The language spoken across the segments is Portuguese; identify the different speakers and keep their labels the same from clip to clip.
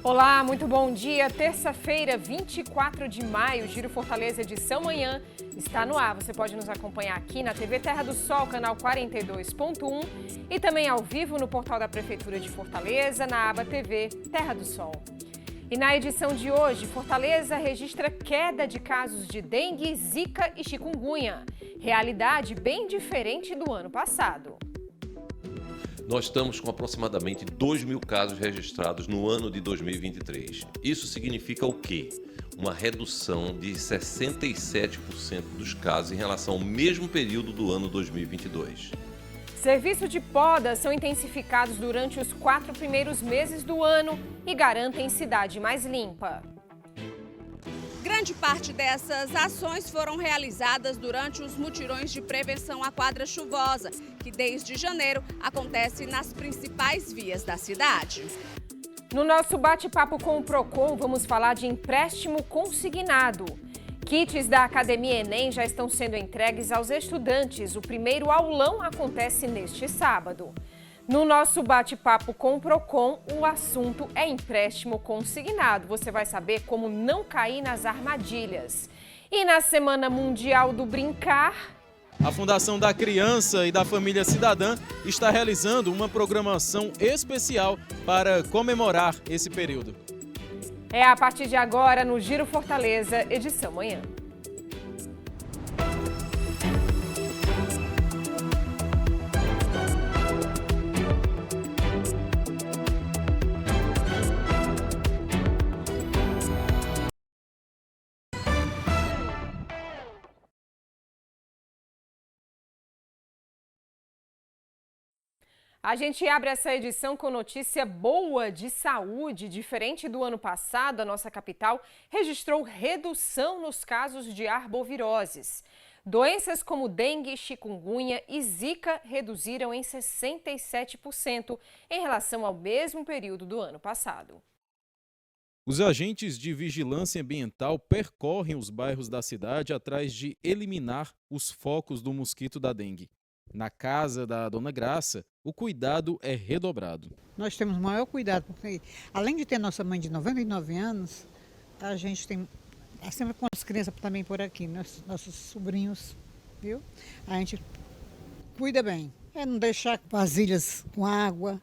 Speaker 1: Olá, muito bom dia. Terça-feira, 24 de maio, Giro Fortaleza edição manhã está no ar. Você pode nos acompanhar aqui na TV Terra do Sol, canal 42.1 e também ao vivo no portal da Prefeitura de Fortaleza, na aba TV Terra do Sol. E na edição de hoje, Fortaleza registra queda de casos de dengue, zika e chikungunya. Realidade bem diferente do ano passado.
Speaker 2: Nós estamos com aproximadamente 2.000 casos registrados no ano de 2023. Isso significa o quê? Uma redução de 67% dos casos em relação ao mesmo período do ano 2022.
Speaker 1: Serviços de poda são intensificados durante os 4 primeiros meses do ano e garantem cidade mais limpa.
Speaker 3: Grande parte dessas ações foram realizadas durante os mutirões de prevenção à quadra chuvosa, que desde janeiro acontece nas principais vias da cidade.
Speaker 1: No nosso bate-papo com o Procon, vamos falar de empréstimo consignado. Kits da Academia Enem já estão sendo entregues aos estudantes. O primeiro aulão acontece neste sábado. No nosso bate-papo com o Procon, o assunto é empréstimo consignado. Você vai saber como não cair nas armadilhas. E na Semana Mundial do Brincar,
Speaker 4: a Fundação da Criança e da Família Cidadã está realizando uma programação especial para comemorar esse período.
Speaker 1: É a partir de agora no Giro Fortaleza, edição manhã. A gente abre essa edição com notícia boa de saúde. Diferente do ano passado, a nossa capital registrou redução nos casos de arboviroses. Doenças como dengue, chikungunya e zika reduziram em 67% em relação ao mesmo período do ano passado.
Speaker 4: Os agentes de vigilância ambiental percorrem os bairros da cidade atrás de eliminar os focos do mosquito da dengue. Na casa da Dona Graça, o cuidado é redobrado.
Speaker 5: Nós temos maior cuidado, porque além de ter nossa mãe de 99 anos, a gente tem sempre com as crianças também por aqui, nossos sobrinhos, viu? A gente cuida bem. É não deixar vasilhas com água,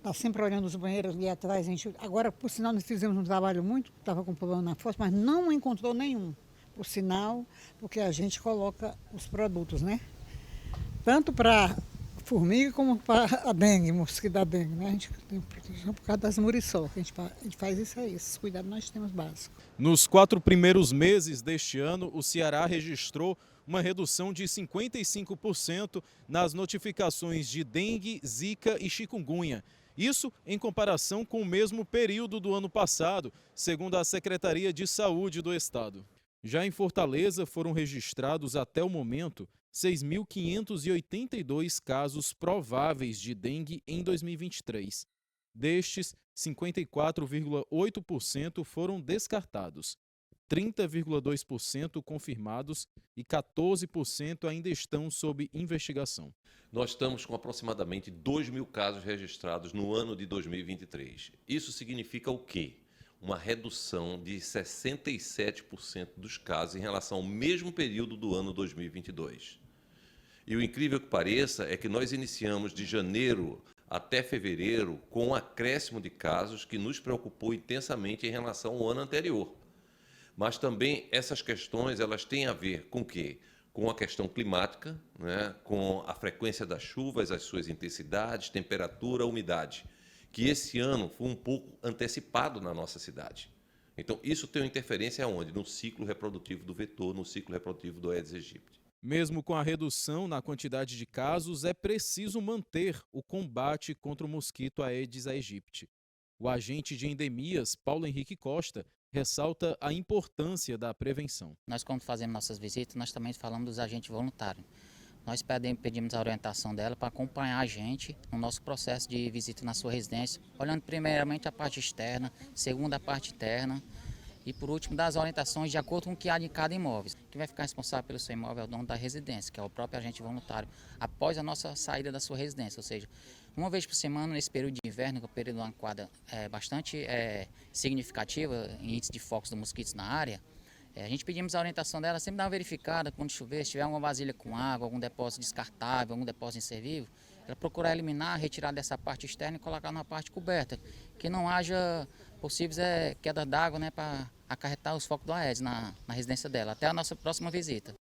Speaker 5: tá sempre olhando os banheiros ali atrás. Agora, por sinal, nós fizemos um trabalho muito, estava com problema na fossa, mas não encontrou nenhum. Por sinal, porque a gente coloca os produtos, né? Tanto para formiga como para a dengue, mosquito da dengue, né? A gente tem proteção por causa das muriçoca, a gente faz isso aí, esses cuidados nós temos básicos.
Speaker 4: Nos 4 primeiros meses deste ano, o Ceará registrou uma redução de 55% nas notificações de dengue, zika e chikungunya. Isso em comparação com o mesmo período do ano passado, segundo a Secretaria de Saúde do Estado. Já em Fortaleza foram registrados até o momento 6.582 casos prováveis de dengue em 2023. Destes, 54,8% foram descartados, 30,2% confirmados e 14% ainda estão sob investigação.
Speaker 2: Nós estamos com aproximadamente 2.000 casos registrados no ano de 2023. Isso significa o quê? Uma redução de 67% dos casos em relação ao mesmo período do ano 2022. E o incrível que pareça é que nós iniciamos de janeiro até fevereiro com um acréscimo de casos que nos preocupou intensamente em relação ao ano anterior. Mas também essas questões elas têm a ver com o quê? Com a questão climática, né? Com a frequência das chuvas, as suas intensidades, temperatura, umidade, que esse ano foi um pouco antecipado na nossa cidade. Então, isso tem uma interferência aonde? No ciclo reprodutivo do vetor, no ciclo reprodutivo do Aedes aegypti.
Speaker 4: Mesmo com a redução na quantidade de casos, é preciso manter o combate contra o mosquito Aedes aegypti. O agente de endemias, Paulo Henrique Costa, ressalta a importância da prevenção.
Speaker 6: Nós, quando fazemos nossas visitas, nós também falamos dos agentes voluntários. Nós pedimos a orientação dela para acompanhar a gente no nosso processo de visita na sua residência, olhando primeiramente a parte externa, segundo a parte interna, e, por último, dar as orientações de acordo com o que há de cada imóvel. Quem vai ficar responsável pelo seu imóvel é o dono da residência, que é o próprio agente voluntário, após a nossa saída da sua residência. Ou seja, uma vez por semana, nesse período de inverno, inverno, que é o período de uma quadra bastante significativa em índice de focos do mosquitos na área, a gente pedimos a orientação dela, sempre dar uma verificada quando chover, se tiver alguma vasilha com água, algum depósito descartável, algum depósito inservível, ela procurar eliminar, retirar dessa parte externa e colocar na parte coberta, que não haja possíveis queda d'água, né, para acarretar os focos do Aedes na residência dela. Até a nossa próxima visita.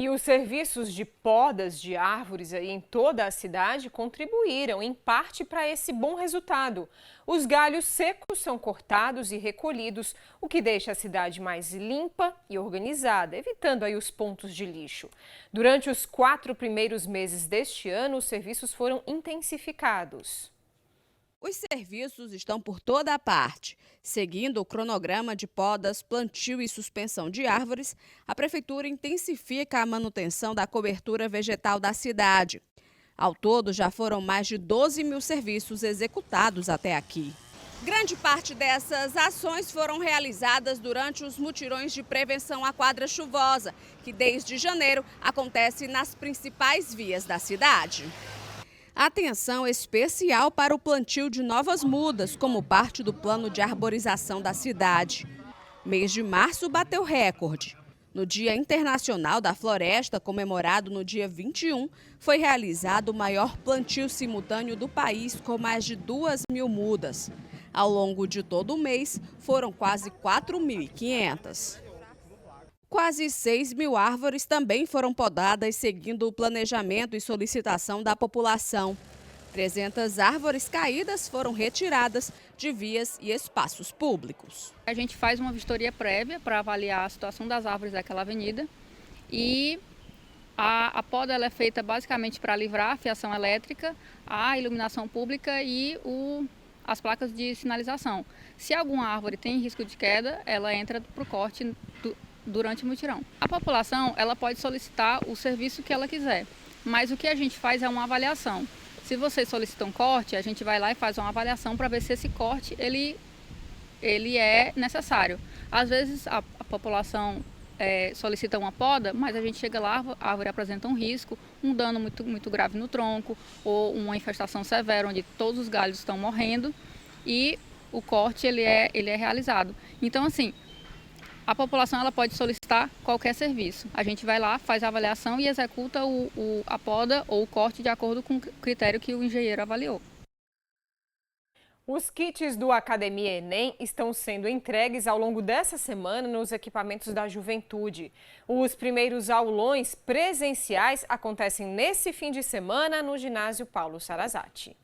Speaker 1: E os serviços de podas de árvores aí em toda a cidade contribuíram, em parte, para esse bom resultado. Os galhos secos são cortados e recolhidos, o que deixa a cidade mais limpa e organizada, evitando aí os pontos de lixo. Durante os 4 primeiros meses deste ano, os serviços foram intensificados.
Speaker 3: Os serviços estão por toda a parte. Seguindo o cronograma de podas, plantio e suspensão de árvores, a Prefeitura intensifica a manutenção da cobertura vegetal da cidade. Ao todo, já foram mais de 12 mil serviços executados até aqui. Grande parte dessas ações foram realizadas durante os mutirões de prevenção à quadra chuvosa, que desde janeiro acontece nas principais vias da cidade. Atenção especial para o plantio de novas mudas, como parte do plano de arborização da cidade. Mês de março bateu recorde. No Dia Internacional da Floresta, comemorado no dia 21, foi realizado o maior plantio simultâneo do país, com mais de 2.000 mudas. Ao longo de todo o mês, foram quase 4.500. Quase 6.000 árvores também foram podadas, seguindo o planejamento e solicitação da população. 300 árvores caídas foram retiradas de vias e espaços públicos.
Speaker 7: A gente faz uma vistoria prévia para avaliar a situação das árvores daquela avenida e a poda ela é feita basicamente para livrar a fiação elétrica, a iluminação pública e as placas de sinalização. Se alguma árvore tem risco de queda, ela entra para o corte durante o mutirão. A população ela pode solicitar o serviço que ela quiser, mas o que a gente faz é uma avaliação. Se vocês solicitam corte, a gente vai lá e faz uma avaliação para ver se esse corte ele é necessário. Às vezes a população solicita uma poda, mas a gente chega lá, a árvore apresenta um risco, um dano muito grave no tronco ou uma infestação severa onde todos os galhos estão morrendo e o corte ele é realizado. Então assim, a população ela pode solicitar qualquer serviço. A gente vai lá, faz a avaliação e executa a poda ou o corte de acordo com o critério que o engenheiro avaliou.
Speaker 1: Os kits do Academia Enem estão sendo entregues ao longo dessa semana nos equipamentos da juventude. Os primeiros aulões presenciais acontecem nesse fim de semana no ginásio Paulo Sarazate.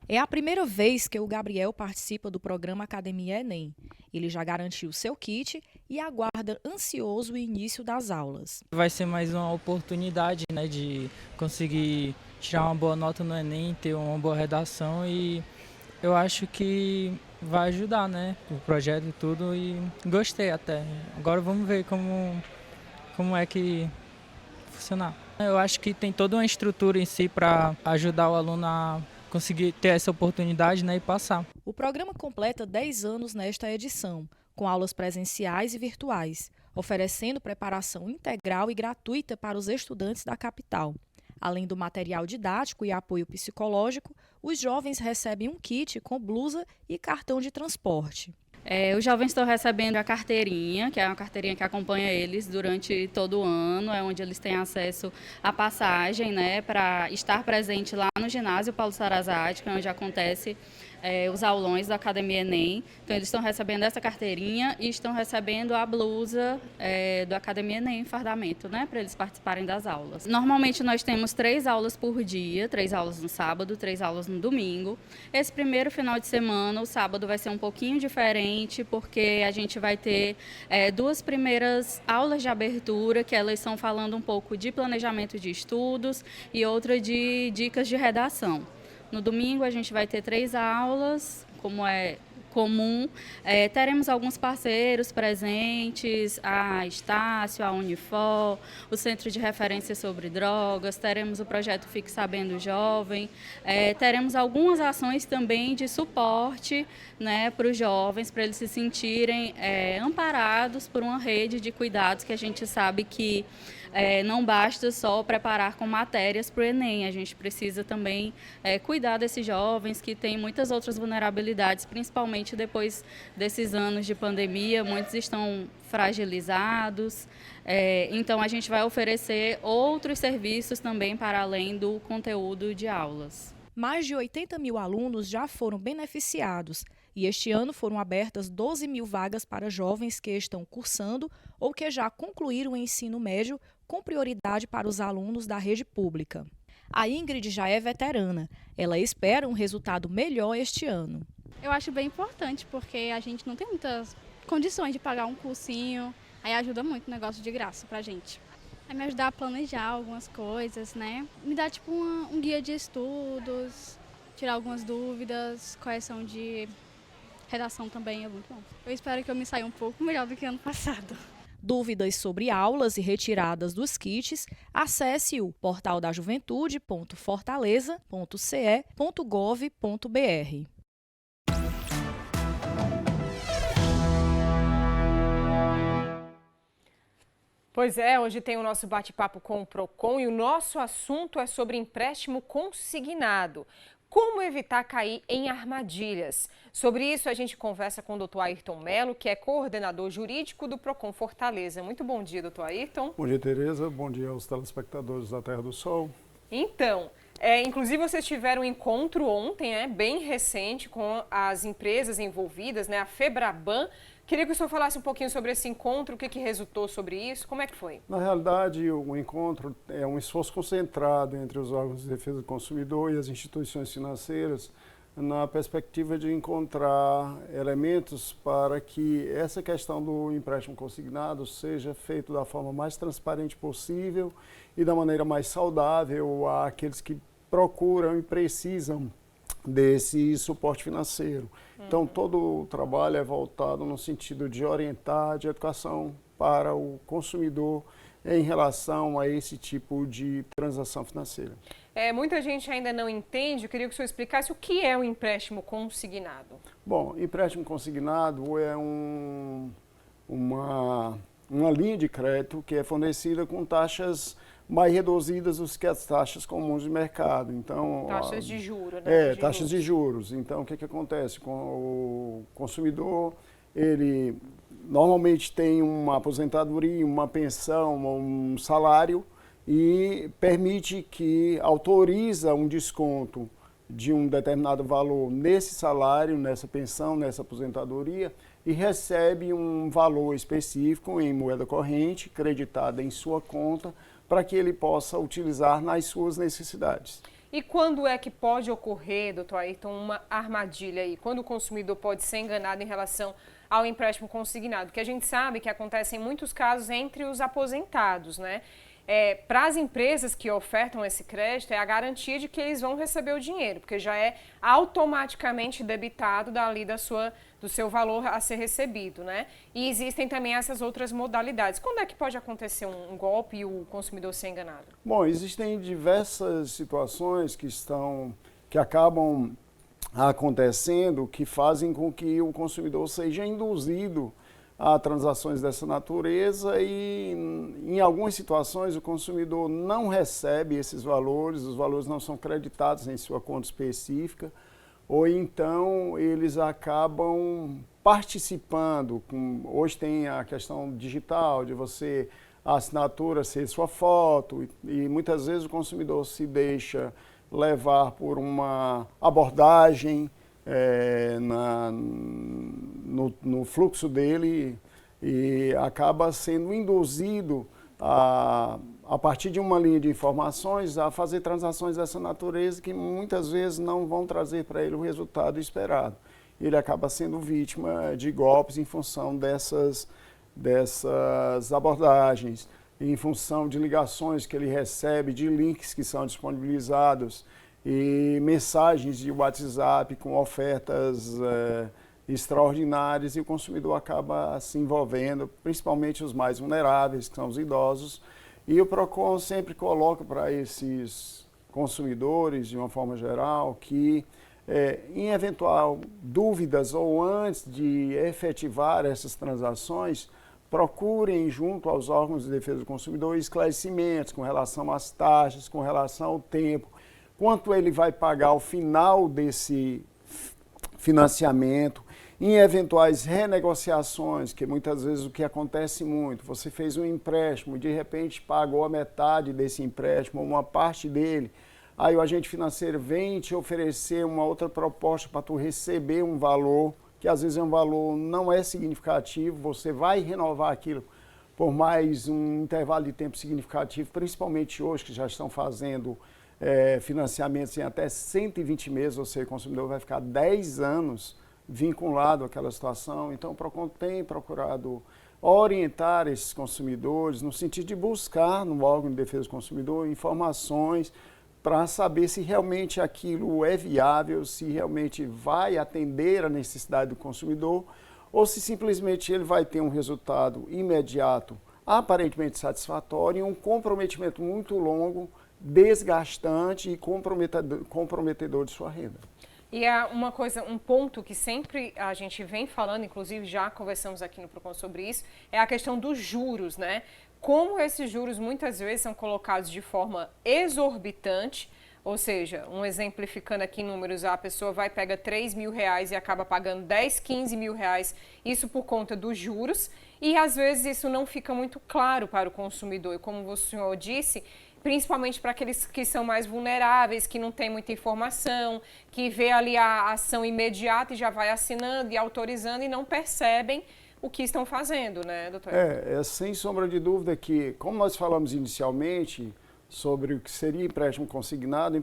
Speaker 8: É a primeira vez que o Gabriel participa do programa Academia Enem. Ele já garantiu seu kit e aguarda ansioso o início das aulas.
Speaker 9: Vai ser mais uma oportunidade, né, de conseguir tirar uma boa nota no Enem, ter uma boa redação e eu acho que vai ajudar, né, o projeto e tudo e gostei até. Agora vamos ver como é que funcionar. Eu acho que tem toda uma estrutura em si para ajudar o aluno a conseguir ter essa oportunidade, né, e passar.
Speaker 8: O programa completa 10 anos nesta edição, com aulas presenciais e virtuais, oferecendo preparação integral e gratuita para os estudantes da capital. Além do material didático e apoio psicológico, os jovens recebem um kit com blusa e cartão de transporte.
Speaker 7: Os jovens estão recebendo a carteirinha, que é uma carteirinha que acompanha eles durante todo o ano, é onde eles têm acesso à passagem, né, para estar presente lá no ginásio Paulo Sarazate, que é onde acontece os aulões da Academia Enem. Então, eles estão recebendo essa carteirinha e estão recebendo a blusa do Academia Enem, fardamento, né, para eles participarem das aulas. Normalmente, nós temos 3 aulas por dia, 3 aulas no sábado, 3 aulas no domingo. Esse primeiro final de semana, o sábado vai ser um pouquinho diferente, porque a gente vai ter 2 primeiras aulas de abertura, que elas estão falando um pouco de planejamento de estudos e outra de dicas de redação. No domingo a gente vai ter 3 aulas, como é comum. Teremos alguns parceiros presentes, a Estácio, a Unifor, o Centro de Referência sobre Drogas, teremos o projeto Fique Sabendo Jovem, teremos algumas ações também de suporte, né, para os jovens, para eles se sentirem amparados por uma rede de cuidados que a gente sabe que não basta só preparar com matérias para o Enem, a gente precisa também cuidar desses jovens que têm muitas outras vulnerabilidades, principalmente depois desses anos de pandemia, muitos estão fragilizados, então a gente vai oferecer outros serviços também para além do conteúdo de aulas.
Speaker 8: Mais de 80 mil alunos já foram beneficiados e este ano foram abertas 12 mil vagas para jovens que estão cursando ou que já concluíram o ensino médio, com prioridade para os alunos da rede pública. A Ingrid já é veterana. Ela espera um resultado melhor este ano.
Speaker 10: Eu acho bem importante, porque a gente não tem muitas condições de pagar um cursinho, aí ajuda muito o negócio de graça pra gente. Vai me ajudar a planejar algumas coisas, né? Me dá tipo um guia de estudos, tirar algumas dúvidas, correção de redação também é muito bom. Eu espero que eu me saia um pouco melhor do que ano passado.
Speaker 8: Dúvidas sobre aulas e retiradas dos kits, acesse o portaldajuventude.fortaleza.ce.gov.br.
Speaker 1: Pois é, hoje tem o nosso bate-papo com o Procon e o nosso assunto é sobre empréstimo consignado. Como evitar cair em armadilhas? Sobre isso a gente conversa com o Dr. Ayrton Mello, que é coordenador jurídico do Procon Fortaleza. Muito bom dia, Dr. Ayrton.
Speaker 11: Bom dia, Tereza. Bom dia aos telespectadores da Terra do Sol.
Speaker 1: Então, inclusive vocês tiveram um encontro ontem, bem recente, com as empresas envolvidas, a Febraban. Queria que o senhor falasse um pouquinho sobre esse encontro, o que resultou sobre isso, como é que foi?
Speaker 11: Na realidade, o encontro é um esforço concentrado entre os órgãos de defesa do consumidor e as instituições financeiras na perspectiva de encontrar elementos para que essa questão do empréstimo consignado seja feito da forma mais transparente possível e da maneira mais saudável àqueles que procuram e precisam desse suporte financeiro. Então, todo o trabalho é voltado no sentido de orientar, de educação para o consumidor em relação a esse tipo de transação financeira.
Speaker 1: Muita gente ainda não entende, eu queria que o senhor explicasse o que é o empréstimo consignado.
Speaker 11: Bom, empréstimo consignado é uma linha de crédito que é fornecida com taxas mais reduzidas do que as taxas comuns de mercado. Então,
Speaker 1: taxas de juros, né?
Speaker 11: Taxas de juros. Então, o que acontece? Com o consumidor, ele normalmente tem uma aposentadoria, uma pensão, um salário e permite que autoriza um desconto de um determinado valor nesse salário, nessa pensão, nessa aposentadoria e recebe um valor específico em moeda corrente, creditada em sua conta, para que ele possa utilizar nas suas necessidades.
Speaker 1: E quando é que pode ocorrer, doutor Ayrton, uma armadilha aí? Quando o consumidor pode ser enganado em relação ao empréstimo consignado? Porque a gente sabe que acontecem muitos casos entre os aposentados, né? Para as empresas que ofertam esse crédito, é a garantia de que eles vão receber o dinheiro, porque já é automaticamente debitado dali do seu valor a ser recebido, né? E existem também essas outras modalidades. Quando é que pode acontecer um golpe e o consumidor ser enganado?
Speaker 11: Bom, existem diversas situações que acabam acontecendo, que fazem com que o consumidor seja induzido a transações dessa natureza e, em algumas situações, o consumidor não recebe esses valores, os valores não são creditados em sua conta específica, ou então eles acabam participando. Hoje tem a questão digital, de a assinatura ser sua foto, e muitas vezes o consumidor se deixa levar por uma abordagem no fluxo dele e acaba sendo induzido a partir de uma linha de informações a fazer transações dessa natureza que muitas vezes não vão trazer para ele o resultado esperado. Ele acaba sendo vítima de golpes em função dessas abordagens, em função de ligações que ele recebe, de links que são disponibilizados e mensagens de WhatsApp com ofertas extraordinárias, e o consumidor acaba se envolvendo, principalmente os mais vulneráveis, que são os idosos. E o Procon sempre coloca para esses consumidores, de uma forma geral, que em eventual dúvidas ou antes de efetivar essas transações, procurem junto aos órgãos de defesa do consumidor esclarecimentos com relação às taxas, com relação ao tempo, quanto ele vai pagar ao final desse financiamento, em eventuais renegociações, que muitas vezes o que acontece muito, você fez um empréstimo, de repente pagou a metade desse empréstimo, uma parte dele, aí o agente financeiro vem te oferecer uma outra proposta para tu receber um valor, que às vezes é um valor não é significativo, você vai renovar aquilo por mais um intervalo de tempo significativo, principalmente hoje que já estão fazendo financiamentos em até 120 meses, ou seja, o consumidor vai ficar 10 anos vinculado àquela situação. Então, o PROCON tem procurado orientar esses consumidores no sentido de buscar no órgão de defesa do consumidor informações para saber se realmente aquilo é viável, se realmente vai atender a necessidade do consumidor ou se simplesmente ele vai ter um resultado imediato, aparentemente satisfatório e um comprometimento muito longo, desgastante e comprometedor de sua renda.
Speaker 1: E um ponto que sempre a gente vem falando, inclusive já conversamos aqui no PROCON sobre isso, é a questão dos juros, né? Como esses juros muitas vezes são colocados de forma exorbitante, ou seja, exemplificando aqui em números, a pessoa vai, pega R$3.000 e acaba pagando 10, 15 mil reais, isso por conta dos juros, e às vezes isso não fica muito claro para o consumidor, e como o senhor disse, principalmente para aqueles que são mais vulneráveis, que não têm muita informação, que vê ali a ação imediata e já vai assinando e autorizando e não percebem o que estão fazendo, né, doutor?
Speaker 11: Sem sombra de dúvida que, como nós falamos inicialmente sobre o que seria empréstimo consignado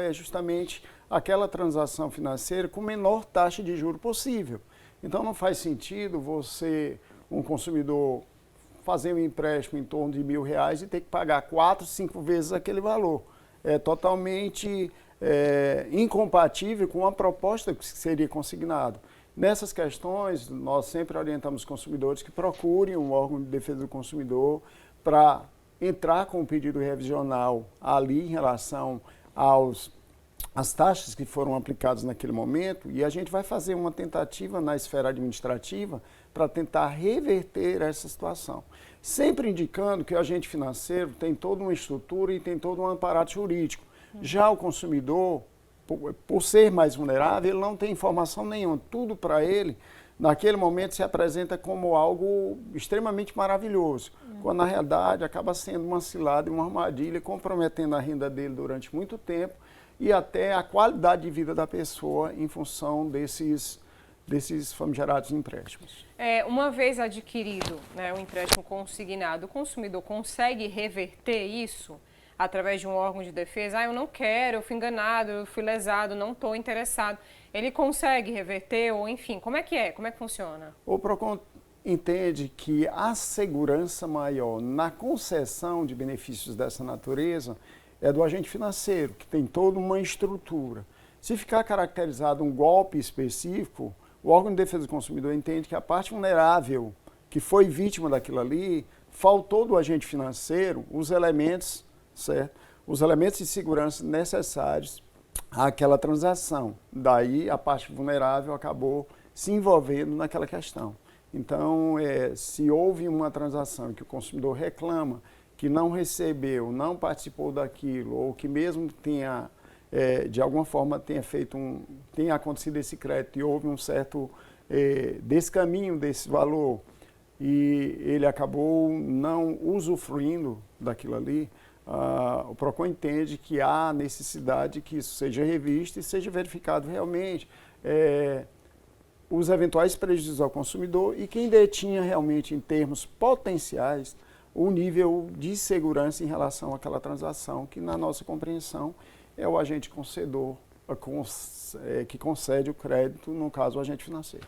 Speaker 11: é justamente aquela transação financeira com menor taxa de juro possível. Então não faz sentido você, um consumidor, fazer um empréstimo em torno de R$1.000 e ter que pagar 4, 5 vezes aquele valor. É totalmente incompatível com a proposta que seria consignado. Nessas questões, nós sempre orientamos os consumidores que procurem um órgão de defesa do consumidor para entrar com um pedido revisional ali em relação às taxas que foram aplicadas naquele momento e a gente vai fazer uma tentativa na esfera administrativa para tentar reverter essa situação. Sempre indicando que o agente financeiro tem toda uma estrutura e tem todo um aparato jurídico. Já o consumidor, por ser mais vulnerável, ele não tem informação nenhuma. Tudo para ele, naquele momento, se apresenta como algo extremamente maravilhoso, quando na realidade acaba sendo uma cilada e uma armadilha, comprometendo a renda dele durante muito tempo e até a qualidade de vida da pessoa em função desses famigerados empréstimos.
Speaker 1: Uma vez adquirido, né, o empréstimo consignado, o consumidor consegue reverter isso através de um órgão de defesa? Eu não quero, eu fui enganado, eu fui lesado, não estou interessado. Ele consegue reverter ou, enfim, como é que funciona?
Speaker 11: O PROCON entende que a segurança maior na concessão de benefícios dessa natureza é do agente financeiro, que tem toda uma estrutura. Se ficar caracterizado um golpe específico, o órgão de defesa do consumidor entende que a parte vulnerável que foi vítima daquilo ali, faltou do agente financeiro os elementos, certo? Os elementos de segurança necessários àquela transação. Daí a parte vulnerável acabou se envolvendo naquela questão. Então, se houve uma transação que o consumidor reclama que não recebeu, não participou daquilo, ou que mesmo tenha, de alguma forma, tenha acontecido esse crédito e houve um certo descaminho desse valor e ele acabou não usufruindo daquilo ali, o PROCON entende que há necessidade que isso seja revisto e seja verificado realmente os eventuais prejuízos ao consumidor e quem detinha realmente em termos potenciais o nível de segurança em relação àquela transação, que na nossa compreensão é o agente concedor que concede o crédito, no caso o agente financeiro.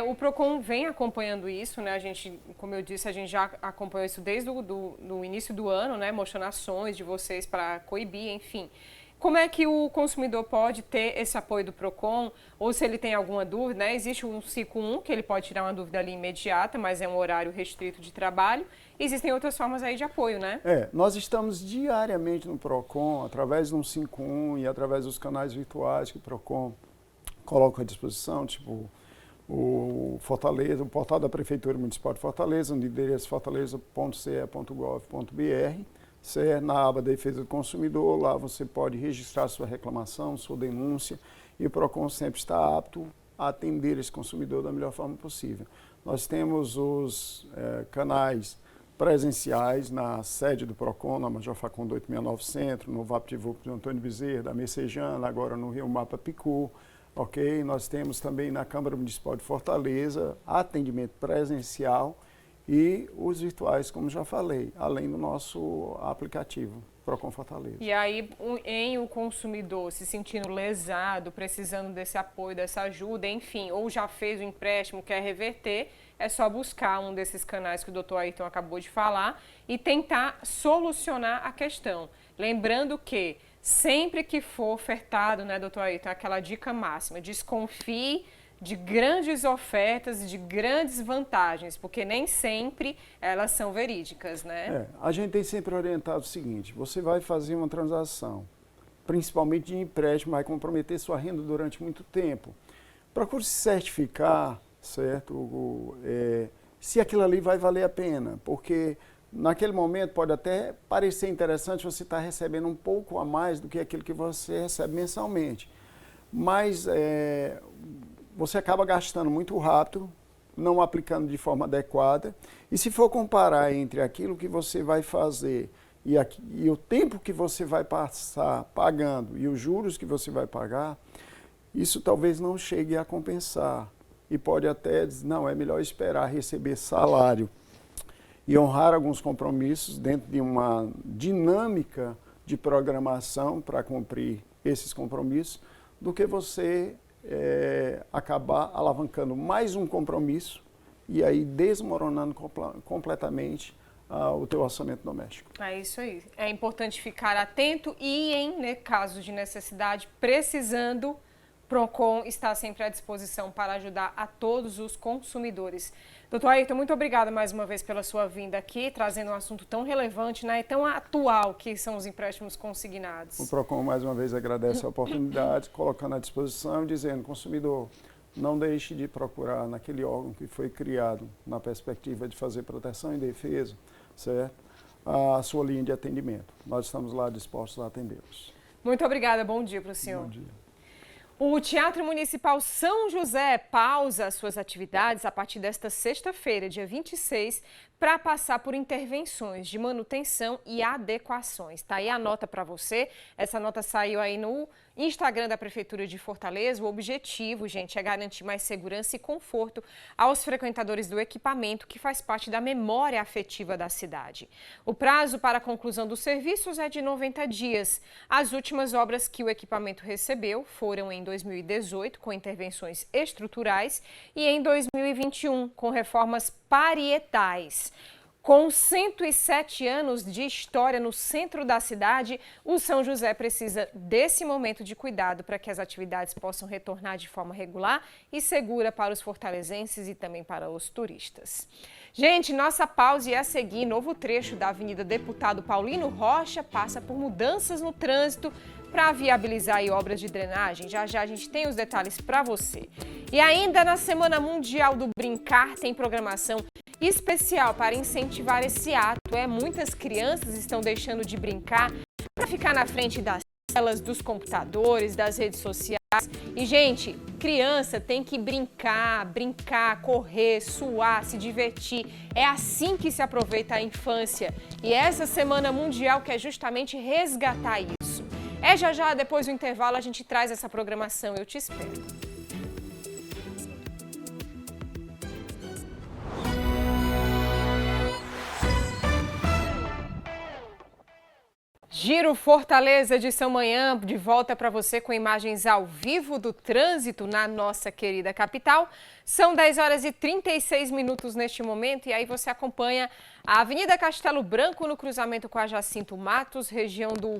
Speaker 1: O PROCON vem acompanhando isso, né? A gente, como eu disse, a gente já acompanhou isso desde o início do ano, né? Mostrando ações de vocês para coibir, enfim. Como é que o consumidor pode ter esse apoio do PROCON? Ou se ele tem alguma dúvida, né? Existe um 51, que ele pode tirar uma dúvida ali imediata, mas é um horário restrito de trabalho. Existem outras formas aí de apoio, né?
Speaker 11: Nós estamos diariamente no PROCON, através do 151 e através dos canais virtuais que o PROCON coloca à disposição, tipo o Fortaleza, o portal da Prefeitura Municipal de Fortaleza, no endereço fortaleza.ce.gov.br, na aba Defesa do Consumidor. Lá você pode registrar sua reclamação, sua denúncia, e o PROCON sempre está apto a atender esse consumidor da melhor forma possível. Nós temos os canais presenciais na sede do PROCON, na Major Facundo 869 Centro, no VaptVup do Antônio Bezerra, da Messejana, agora no Rio Mapa Picu. Ok? Nós temos também na Câmara Municipal de Fortaleza atendimento presencial e os virtuais, como já falei, além do nosso aplicativo PROCON Fortaleza.
Speaker 1: E aí, o consumidor se sentindo lesado, precisando desse apoio, dessa ajuda, enfim, ou já fez o empréstimo, quer reverter, é só buscar um desses canais que o doutor Ayrton acabou de falar e tentar solucionar a questão. Lembrando que sempre que for ofertado, né, doutor Ayrton, aquela dica máxima, desconfie de grandes ofertas e de grandes vantagens, porque nem sempre elas são verídicas, né?
Speaker 11: A gente tem sempre orientado o seguinte: você vai fazer uma transação, principalmente de empréstimo, vai comprometer sua renda durante muito tempo. Procure se certificar, certo? Se aquilo ali vai valer a pena, porque naquele momento pode até parecer interessante você estar recebendo um pouco a mais do que aquilo que você recebe mensalmente, mas você acaba gastando muito rápido, não aplicando de forma adequada, e se for comparar entre aquilo que você vai fazer e o tempo que você vai passar pagando e os juros que você vai pagar, isso talvez não chegue a compensar. E pode até dizer, não, é melhor esperar receber salário e honrar alguns compromissos dentro de uma dinâmica de programação para cumprir esses compromissos, do que você acabar alavancando mais um compromisso e aí desmoronando completamente o teu orçamento doméstico.
Speaker 1: É isso aí. É importante ficar atento e, em caso de necessidade, precisando, PROCON está sempre à disposição para ajudar a todos os consumidores. Doutor Ayrton, muito obrigada mais uma vez pela sua vinda aqui, trazendo um assunto tão relevante, né, e tão atual que são os empréstimos consignados.
Speaker 11: O PROCON mais uma vez agradece a oportunidade, colocando à disposição e dizendo, consumidor, não deixe de procurar naquele órgão que foi criado na perspectiva de fazer proteção e defesa, certo? A sua linha de atendimento. Nós estamos lá dispostos a atendê-los.
Speaker 1: Muito obrigada, bom dia para o senhor.
Speaker 11: Bom dia.
Speaker 1: O Teatro Municipal São José pausa suas atividades a partir desta sexta-feira, dia 26, para passar por intervenções de manutenção e adequações. Tá aí a nota para você. Essa nota saiu aí no Instagram da Prefeitura de Fortaleza. O objetivo, gente, é garantir mais segurança e conforto aos frequentadores do equipamento, que faz parte da memória afetiva da cidade. O prazo para a conclusão dos serviços é de 90 dias. As últimas obras que o equipamento recebeu foram em 2018, com intervenções estruturais, e em 2021, com reformas parietais. Com 107 anos de história no centro da cidade, o São José precisa desse momento de cuidado para que as atividades possam retornar de forma regular e segura para os fortalezenses e também para os turistas. Gente, nossa pausa é a seguir. Novo trecho da Avenida Deputado Paulino Rocha passa por mudanças no trânsito para viabilizar aí obras de drenagem. Já já a gente tem os detalhes para você. E ainda na Semana Mundial do Brincar tem programação especial para incentivar esse ato. Muitas crianças estão deixando de brincar para ficar na frente das telas, dos computadores, das redes sociais. E, gente, criança tem que brincar, correr, suar, se divertir. É assim que se aproveita a infância. E essa Semana Mundial quer justamente resgatar isso. Já já, depois do intervalo, a gente traz essa programação. Eu te espero. Giro Fortaleza edição manhã, de volta para você com imagens ao vivo do trânsito na nossa querida capital. São 10 horas e 36 minutos neste momento e aí você acompanha a Avenida Castelo Branco no cruzamento com a Jacinto Matos, região do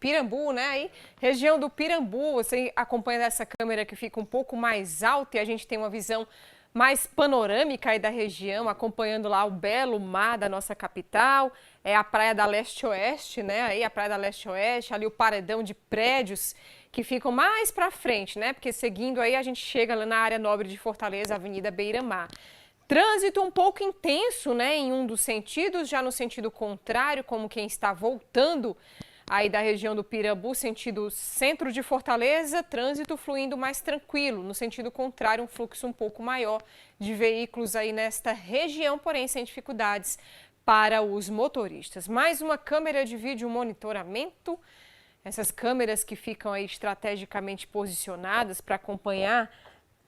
Speaker 1: Pirambu, né? Aí, região do Pirambu, você acompanha dessa câmera que fica um pouco mais alta e a gente tem uma visão mais panorâmica aí da região, acompanhando lá o belo mar da nossa capital, a Praia da Leste-Oeste, né? Aí a Praia da Leste-Oeste, ali o paredão de prédios que ficam mais para frente, né? Porque seguindo aí a gente chega lá na área nobre de Fortaleza, Avenida Beira-Mar. Trânsito um pouco intenso, né, em um dos sentidos, já no sentido contrário, como quem está voltando aí da região do Pirambu, sentido centro de Fortaleza, trânsito fluindo mais tranquilo. No sentido contrário, um fluxo um pouco maior de veículos aí nesta região, porém sem dificuldades para os motoristas. Mais uma câmera de vídeo monitoramento. Essas câmeras que ficam aí estrategicamente posicionadas para acompanhar,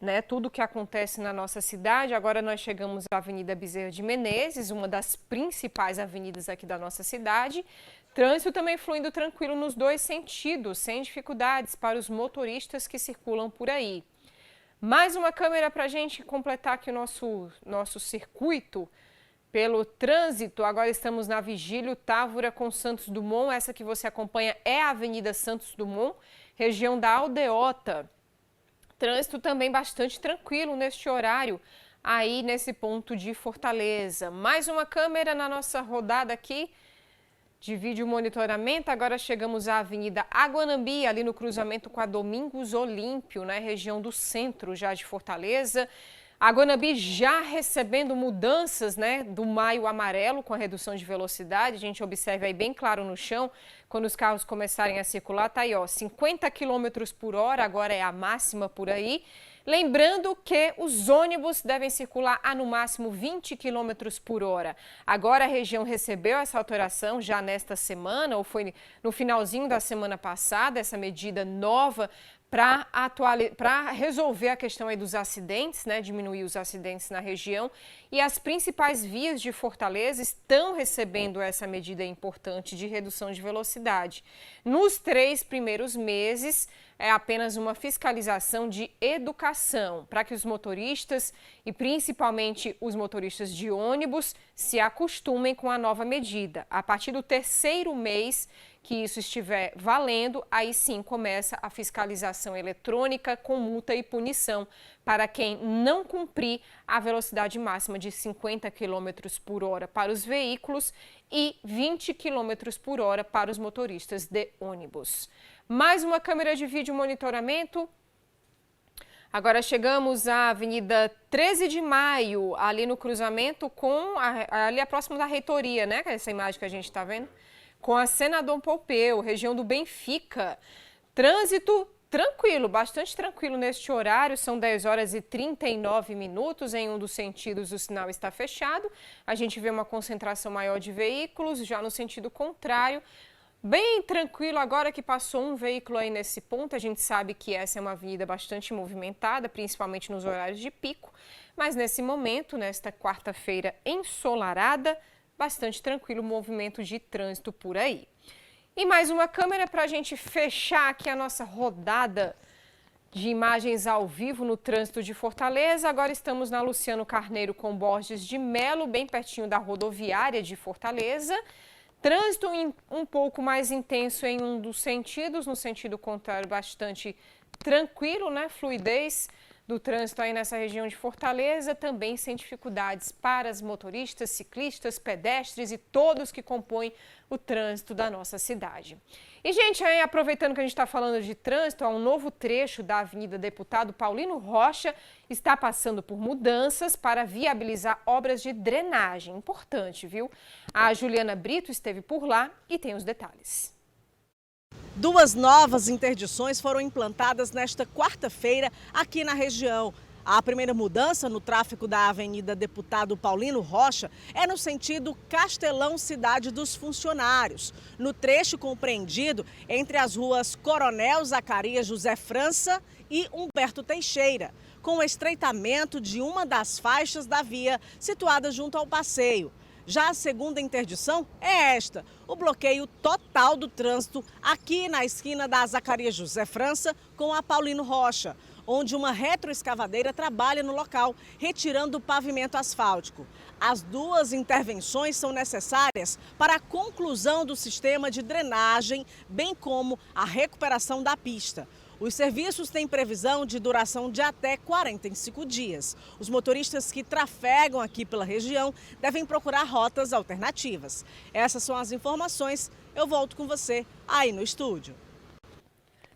Speaker 1: né, tudo o que acontece na nossa cidade. Agora nós chegamos à Avenida Bezerra de Menezes, uma das principais avenidas aqui da nossa cidade. Trânsito também fluindo tranquilo nos dois sentidos, sem dificuldades para os motoristas que circulam por aí. Mais uma câmera para a gente completar aqui o nosso circuito pelo trânsito. Agora estamos na Vigílio Távora com Santos Dumont. Essa que você acompanha é a Avenida Santos Dumont, região da Aldeota. Trânsito também bastante tranquilo neste horário, aí nesse ponto de Fortaleza. Mais uma câmera na nossa rodada aqui de vídeo monitoramento. Agora chegamos à Avenida Aguanambi, ali no cruzamento com a Domingos Olímpio, né, região do centro já de Fortaleza. Aguanambi já recebendo mudanças, né, do maio amarelo com a redução de velocidade. A gente observa aí bem claro no chão, quando os carros começarem a circular, tá aí, ó, 50 km por hora, agora é a máxima por aí. Lembrando que os ônibus devem circular a no máximo 20 km por hora. Agora a região recebeu essa alteração já nesta semana, ou foi no finalzinho da semana passada, essa medida nova para resolver a questão aí dos acidentes, né, diminuir os acidentes na região. E as principais vias de Fortaleza estão recebendo essa medida importante de redução de velocidade. Nos 3 primeiros meses, é apenas uma fiscalização de educação, para que os motoristas, e principalmente os motoristas de ônibus, se acostumem com a nova medida. A partir do 3º mês que isso estiver valendo, aí sim começa a fiscalização eletrônica com multa e punição para quem não cumprir a velocidade máxima de 50 km por hora para os veículos e 20 km por hora para os motoristas de ônibus. Mais uma câmera de vídeo monitoramento. Agora chegamos à Avenida 13 de Maio, ali no cruzamento com, ali próximo da reitoria, né? Essa imagem que a gente está vendo. Com a Senador Pompeu, região do Benfica. Trânsito tranquilo, bastante tranquilo neste horário, são 10 horas e 39 minutos, em um dos sentidos o sinal está fechado. A gente vê uma concentração maior de veículos, já no sentido contrário. Bem tranquilo, agora que passou um veículo aí nesse ponto, a gente sabe que essa é uma avenida bastante movimentada, principalmente nos horários de pico, mas nesse momento, nesta quarta-feira ensolarada, bastante tranquilo o movimento de trânsito por aí. E mais uma câmera para a gente fechar aqui a nossa rodada de imagens ao vivo no trânsito de Fortaleza. Agora estamos na Luciano Carneiro com Borges de Melo, bem pertinho da rodoviária de Fortaleza. Trânsito um pouco mais intenso em um dos sentidos, no sentido contrário bastante tranquilo, né? Fluidez do trânsito aí nessa região de Fortaleza, também sem dificuldades para os motoristas, ciclistas, pedestres e todos que compõem o trânsito da nossa cidade. E, gente, aí, aproveitando que a gente está falando de trânsito, há um novo trecho da Avenida Deputado Paulino Rocha está passando por mudanças para viabilizar obras de drenagem. Importante, viu? A Juliana Brito esteve por lá e tem os detalhes.
Speaker 12: 2 novas interdições foram implantadas nesta quarta-feira aqui na região. A primeira mudança no tráfego da Avenida Deputado Paulino Rocha é no sentido Castelão Cidade dos Funcionários, no trecho compreendido entre as ruas Coronel Zacarias José França e Humberto Teixeira, com o estreitamento de uma das faixas da via situada junto ao passeio. Já a segunda interdição é esta, o bloqueio total do trânsito aqui na esquina da Zacarias José França com a Paulino Rocha, onde uma retroescavadeira trabalha no local, retirando o pavimento asfáltico. As 2 intervenções são necessárias para a conclusão do sistema de drenagem, bem como a recuperação da pista. Os serviços têm previsão de duração de até 45 dias. Os motoristas que trafegam aqui pela região devem procurar rotas alternativas. Essas são as informações. Eu volto com você aí no estúdio.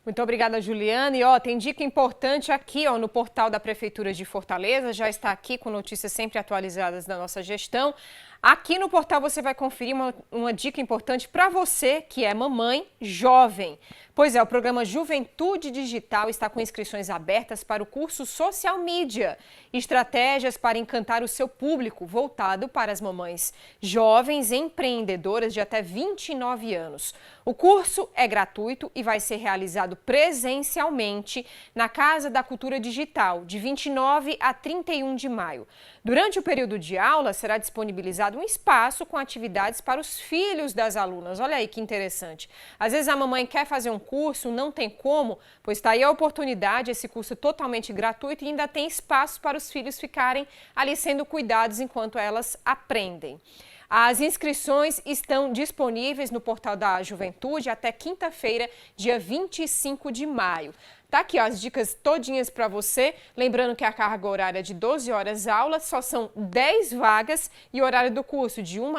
Speaker 1: Muito obrigada, Juliana. E tem dica importante aqui no portal da Prefeitura de Fortaleza. Já está aqui com notícias sempre atualizadas da nossa gestão. Aqui no portal você vai conferir uma dica importante para você que é mamãe jovem. Pois é, o programa Juventude Digital está com inscrições abertas para o curso Social Media. Estratégias para encantar o seu público, voltado para as mamães jovens empreendedoras de até 29 anos. O curso é gratuito e vai ser realizado presencialmente na Casa da Cultura Digital, de 29 a 31 de maio. Durante o período de aula, será disponibilizado um espaço com atividades para os filhos das alunas. Olha aí que interessante. Às vezes a mamãe quer fazer um curso, não tem como, pois está aí a oportunidade, esse curso é totalmente gratuito e ainda tem espaço para os filhos ficarem ali sendo cuidados enquanto elas aprendem. As inscrições estão disponíveis no portal da Juventude até quinta-feira, dia 25 de maio. Tá aqui as dicas todinhas para você, lembrando que a carga horária é de 12 horas aula, só são 10 vagas e o horário do curso de 1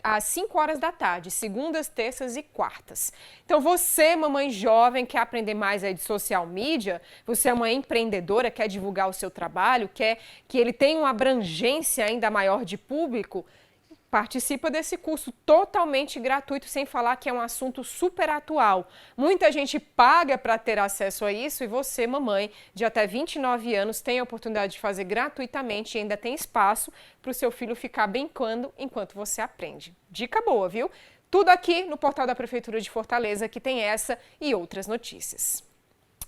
Speaker 1: às 5 horas da tarde, segundas, terças e quartas. Então você, mamãe jovem, quer aprender mais aí de social media, você é uma empreendedora, quer divulgar o seu trabalho, quer que ele tenha uma abrangência ainda maior de público, participa desse curso totalmente gratuito, sem falar que é um assunto super atual. Muita gente paga para ter acesso a isso e você, mamãe, de até 29 anos, tem a oportunidade de fazer gratuitamente e ainda tem espaço para o seu filho ficar brincando enquanto você aprende. Dica boa, viu? Tudo aqui no portal da Prefeitura de Fortaleza, que tem essa e outras notícias.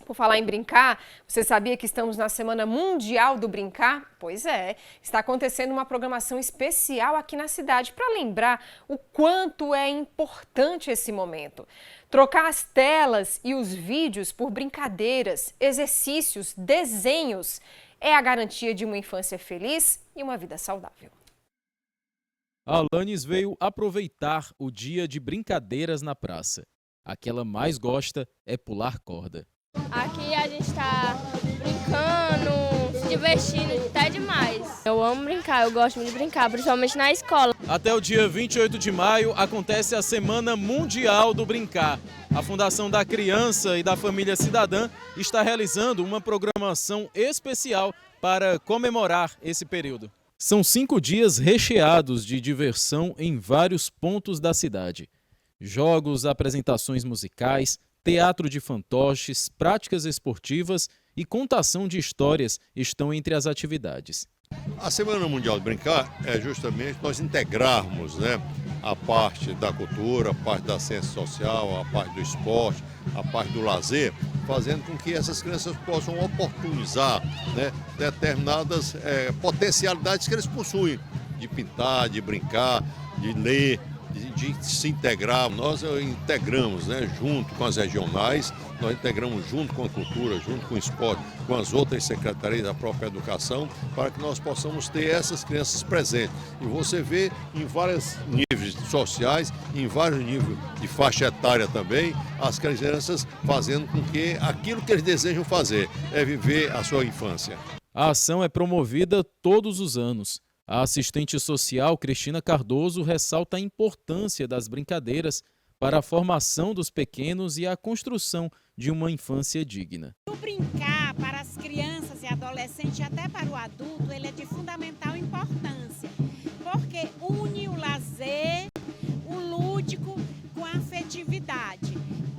Speaker 1: Por falar em brincar, você sabia que estamos na Semana Mundial do Brincar? Pois é, está acontecendo uma programação especial aqui na cidade para lembrar o quanto é importante esse momento. Trocar as telas e os vídeos por brincadeiras, exercícios, desenhos é a garantia de uma infância feliz e uma vida saudável.
Speaker 4: A Alanis veio aproveitar o dia de brincadeiras na praça. A que ela mais gosta é pular corda.
Speaker 13: Aqui a gente tá brincando, se divertindo, tá demais. Eu amo brincar, eu gosto muito de brincar, principalmente na escola.
Speaker 4: Até o dia 28 de maio acontece a Semana Mundial do Brincar. A Fundação da Criança e da Família Cidadã está realizando uma programação especial para comemorar esse período. São 5 dias recheados de diversão em vários pontos da cidade. Jogos, apresentações musicais, teatro de fantoches, práticas esportivas e contação de histórias estão entre as atividades.
Speaker 14: A Semana Mundial do Brincar é justamente nós integrarmos, a parte da cultura, a parte da ciência social, a parte do esporte, a parte do lazer, fazendo com que essas crianças possam oportunizar determinadas potencialidades que eles possuem, de pintar, de brincar, de ler, de se integrar. Nós integramos junto com as regionais, nós integramos junto com a cultura, junto com o esporte, com as outras secretarias da própria educação, para que nós possamos ter essas crianças presentes. E você vê em vários níveis sociais, em vários níveis de faixa etária também, as crianças fazendo com que aquilo que eles desejam fazer é viver a sua infância.
Speaker 4: A ação é promovida todos os anos. A assistente social Cristina Cardoso ressalta a importância das brincadeiras para a formação dos pequenos e a construção de uma infância digna.
Speaker 15: O brincar para as crianças e adolescentes e até para o adulto, ele é de fundamental importância, porque une o lazer, o lúdico com a afetividade.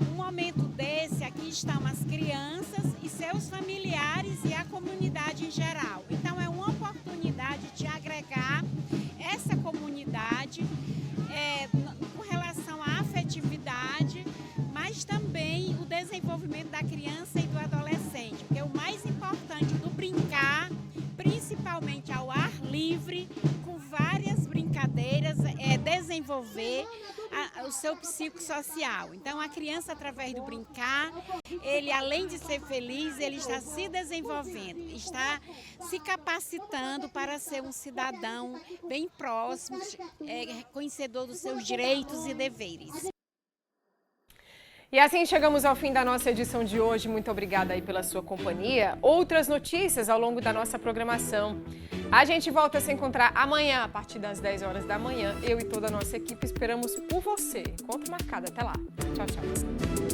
Speaker 15: Um momento desse, aqui estão as crianças e seus familiares e a comunidade em geral. Então é uma oportunidade de agregar essa comunidade com relação à afetividade, mas também o desenvolvimento da criança e do adolescente, porque o mais importante do brincar, principalmente ao ar livre, com várias brincadeiras, é desenvolver o seu psicossocial. Então a criança, através do brincar, ele além de ser feliz, ele está se desenvolvendo, está se capacitando para ser um cidadão bem próximo, conhecedor dos seus direitos e deveres.
Speaker 1: E assim chegamos ao fim da nossa edição de hoje. Muito obrigada aí pela sua companhia. Outras notícias ao longo da nossa programação. A gente volta a se encontrar amanhã, a partir das 10 horas da manhã. Eu e toda a nossa equipe esperamos por você. Encontro marcado. Até lá. Tchau, tchau.